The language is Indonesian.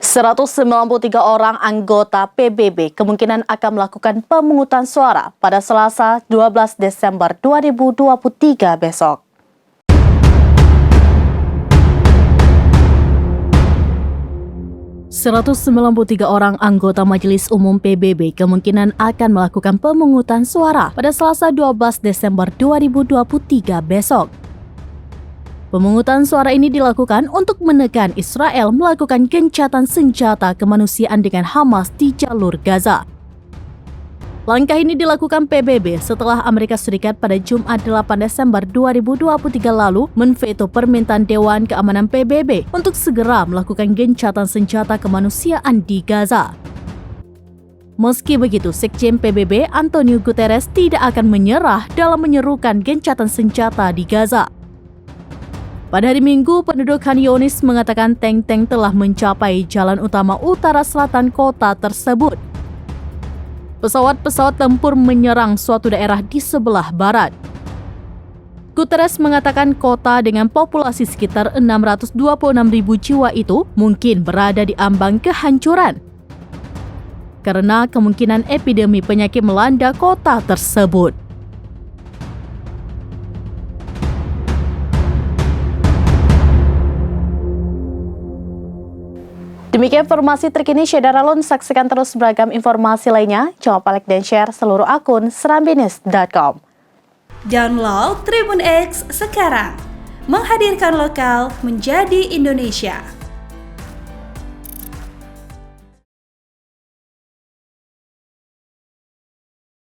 193 orang anggota PBB kemungkinan akan melakukan pemungutan suara pada Selasa 12 Desember 2023 besok. ...193 orang anggota Majelis Umum PBB kemungkinan akan melakukan pemungutan suara pada Selasa 12 Desember 2023 besok. Pemungutan suara ini dilakukan untuk menekan Israel melakukan gencatan senjata kemanusiaan dengan Hamas di jalur Gaza. Langkah ini dilakukan PBB setelah Amerika Serikat pada Jumat 8 Desember 2023 lalu memveto permintaan Dewan Keamanan PBB untuk segera melakukan gencatan senjata kemanusiaan di Gaza. Meski begitu, Sekjen PBB Antonio Guterres tidak akan menyerah dalam menyerukan gencatan senjata di Gaza. Pada hari Minggu, penduduk Khan Younis mengatakan tank-tank telah mencapai jalan utama utara selatan kota tersebut. Pesawat-pesawat tempur menyerang suatu daerah di sebelah barat. Guterres mengatakan kota dengan populasi sekitar 626.000 jiwa itu mungkin berada di ambang kehancuran karena kemungkinan epidemi penyakit melanda kota tersebut. Demikian informasi terkini Syedara Lun, saksikan terus beragam informasi lainnya. Jangan lupa like dan share seluruh akun serambinews.com. Download Tribun X sekarang, menghadirkan lokal menjadi Indonesia.